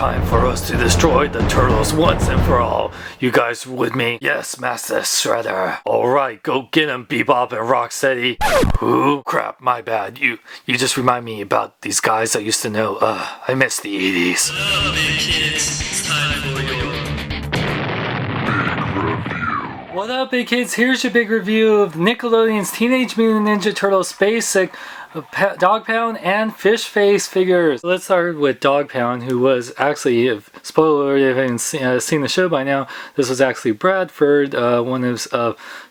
Time for us to destroy the turtles once and for all. You guys with me? Yes, Master Shredder. Alright, go get him, Bebop and Rocksteady. Ooh, crap, my bad. You just remind me about these guys I used to know. I miss the 80s. Hello, big kids. It's time for your What up, big kids? Here's your big review of Nickelodeon's Teenage Mutant Ninja Turtles Basic Dogpound and Fishface figures. Let's start with Dogpound, who was actually, spoiler alert if you haven't seen the show by now, this was actually Bradford, one of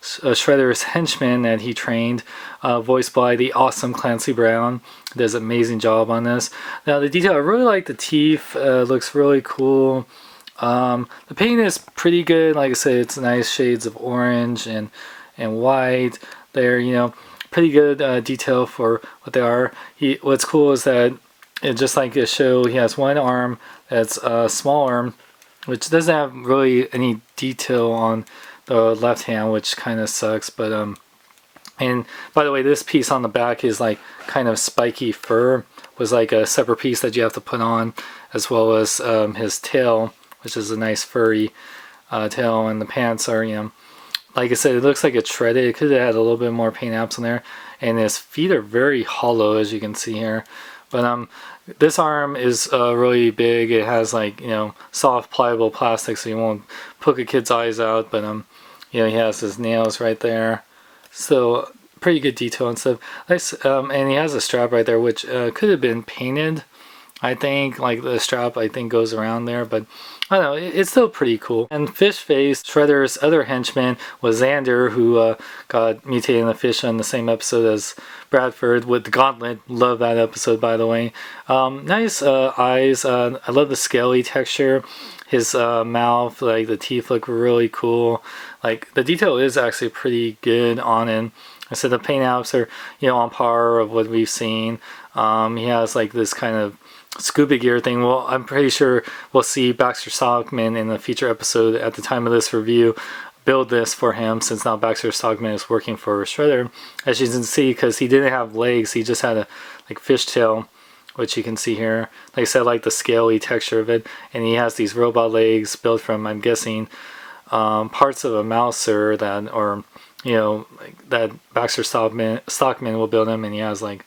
Shredder's henchmen that he trained, voiced by the awesome Clancy Brown. Does an amazing job on this. Now the detail, I really like the teeth, looks really cool. The paint is pretty good. Like I said, it's nice shades of orange and white there, you know, pretty good detail for what they are. What's cool is that just like a show, he has one arm that's a small arm, which doesn't have really any detail on the left hand, which kind of sucks. But and by the way, this piece on the back is like kind of spiky fur, was like a separate piece that you have to put on, as well as his tail, which is a nice furry tail, and the pants are, you know, like I said, it looks like it's shredded. It could have had a little bit more paint apps on there, and his feet are very hollow, as you can see here. But this arm is really big. It has, like, you know, soft pliable plastic, so you won't poke a kid's eyes out. But you know, he has his nails right there, so pretty good detail and stuff. Nice, and he has a strap right there, which could have been painted. I think, like, the strap, I think, goes around there, but I don't know, it's still pretty cool. And Fishface, Shredder's other henchman, was Xander, who got mutated in the fish on the same episode as Bradford with the gauntlet. Love that episode, by the way. Nice eyes. I love the scaly texture. His mouth, like, the teeth look really cool. Like, the detail is actually pretty good on him. I said the paint apps are, you know, on par of what we've seen. He has, like, this kind of scuba gear thing. Well, I'm pretty sure we'll see Baxter Stockman in a future episode at the time of this review build this for him, since now Baxter Stockman is working for Shredder, as you can see, because he didn't have legs. He just had a like fishtail, which you can see here. Like I said, like the scaly texture of it, and he has these robot legs built from, I'm guessing, parts of a mouser that, or you know, like that Baxter Stockman will build him, and he has, like,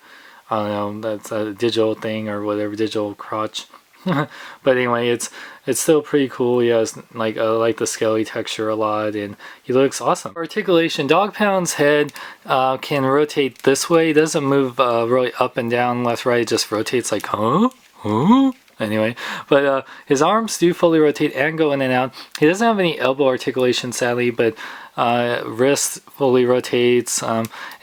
I don't know, that's a digital thing or whatever, digital crotch. But anyway, it's still pretty cool. He has, like, I like the scaly texture a lot, and he looks awesome. Articulation. Dogpound's head can rotate this way. It doesn't move really up and down, left, right. It just rotates like, huh? Anyway, but his arms do fully rotate and go in and out. He doesn't have any elbow articulation, sadly, but wrist fully rotates,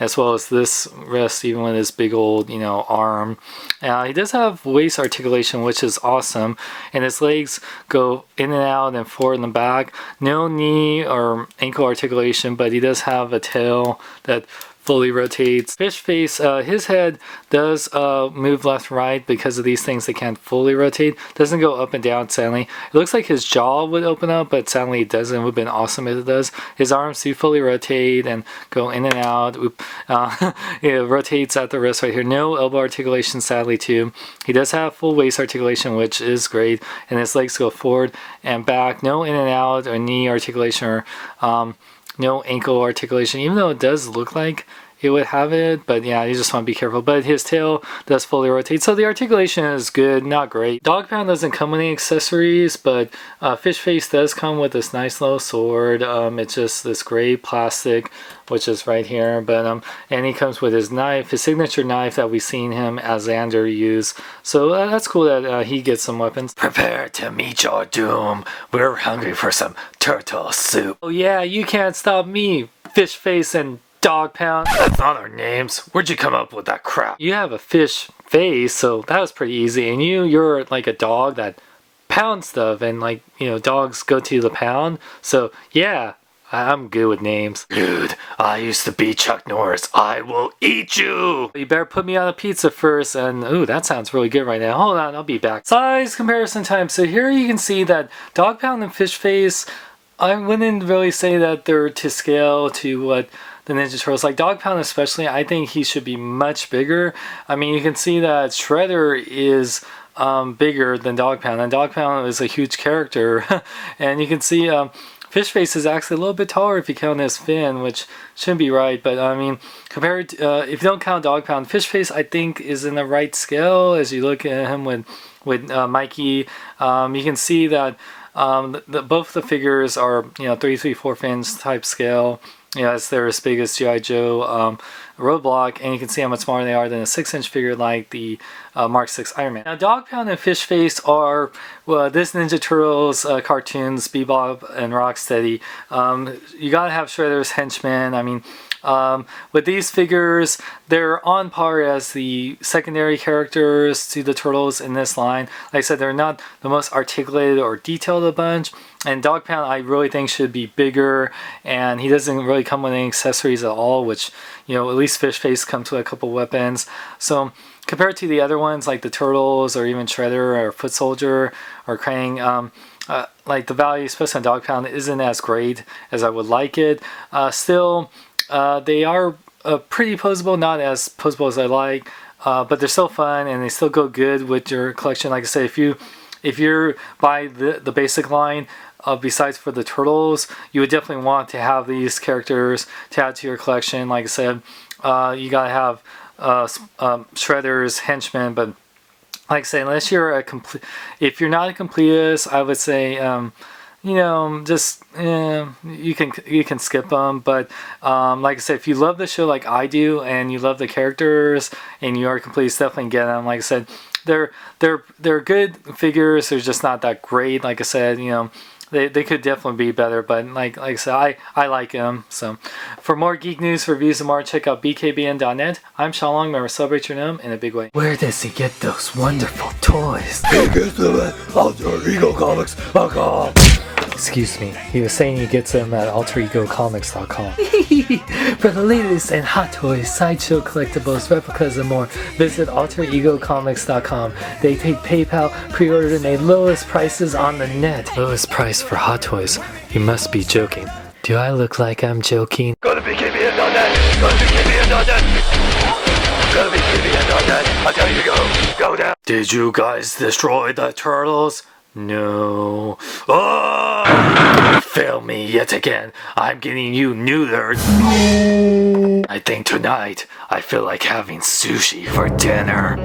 as well as this wrist, even with his big old, you know, arm. He does have waist articulation, which is awesome, and his legs go in and out and forward and back. No knee or ankle articulation, but he does have a tail that fully rotates. Fishface, his head does move left and right because of these things. They can't fully rotate. Doesn't go up and down, sadly. It looks like his jaw would open up, but sadly it doesn't. It would have been awesome if it does. His arms do fully rotate and go in and out. It rotates at the wrist right here. No elbow articulation, sadly, too. He does have full waist articulation, which is great, and his legs go forward and back. No in and out or knee articulation or no ankle articulation, even though it does look like it would have it, but yeah, you just want to be careful. But his tail does fully rotate, so the articulation is good, not great. Dogpound doesn't come with any accessories, but Fishface does come with this nice little sword. It's just this gray plastic, which is right here, but and he comes with his knife, his signature knife that we've seen him as Xander use. So that's cool that he gets some weapons. Prepare to meet your doom. We're hungry for some turtle soup. Oh yeah, you can't stop me, Fishface and Dogpound. That's not our names. Where'd you come up with that crap? You have a fish face, so that was pretty easy. And you're like a dog that pounds stuff, and, like, you know, dogs go to the pound. So yeah, I'm good with names. Dude, I used to be Chuck Norris. I will eat you! You better put me on a pizza first, and ooh, that sounds really good right now. Hold on, I'll be back. Size comparison time. So here you can see that Dogpound and Fishface, I wouldn't really say that they're to scale to what the Ninja Turtles, like Dogpound especially. I think he should be much bigger. I mean, you can see that Shredder is bigger than Dogpound, and Dogpound is a huge character. And you can see Fishface is actually a little bit taller if you count his fin, which shouldn't be right, but I mean, compared to, if you don't count Dogpound, Fishface I think is in the right scale. As you look at him with Mikey, you can see that both the figures are 3/3/4 fins type scale. As they're as big as G.I. Joe Roadblock, and you can see how much smaller they are than a 6-inch figure like the Mark 6 Iron Man. Now, Dogpound and Fishface are this Ninja Turtles cartoons, Bebop and Rocksteady. You gotta have Shredder's henchmen. I mean, with these figures, they're on par as the secondary characters to the Turtles in this line. Like I said, they're not the most articulated or detailed of the bunch. And Dogpound, I really think, should be bigger, and he doesn't really come with any accessories at all, which, at least Fishface comes with a couple weapons. So compared to the other ones, like the Turtles, or even Shredder, or Foot Soldier, or Krang, like the value, especially on Dogpound, isn't as great as I would like it. Still, they are pretty posable, not as posable as I like, but they're still fun, and they still go good with your collection. Like I said, if you're buy the basic line, besides for the Turtles, you would definitely want to have these characters to add to your collection. Like I said, you gotta have Shredder's henchmen, but like I say, unless you're if you're not a completist, I would say you can skip them. But like I said, if you love the show like I do, and you love the characters, and you are a completist, definitely get them. Like I said, they're good figures. They're just not that great. Like I said, they could definitely be better, but like I said, I like them. So for more geek news, reviews, and more, check out bkbn.net. I'm Sean Long. Remember, celebrate your gnome in a big way. Where does he get those wonderful toys? He gets them at AlterEgoComics.com. Excuse me, he was saying he gets them at AlterEgoComics.com. For the latest in hot toys, sideshow collectibles, replicas, and more, visit AlterEgoComics.com. They take PayPal, pre-order, and they lowest prices on the net. Lowest price for hot toys? You must be joking. Do I look like I'm joking? Go to bkbn.net. Go to bkbn.net. Go to bkbn.net. I tell you to go down. Did you guys destroy the Turtles? No. Oh! Fail me yet again. I'm getting you neutered. I think tonight I feel like having sushi for dinner.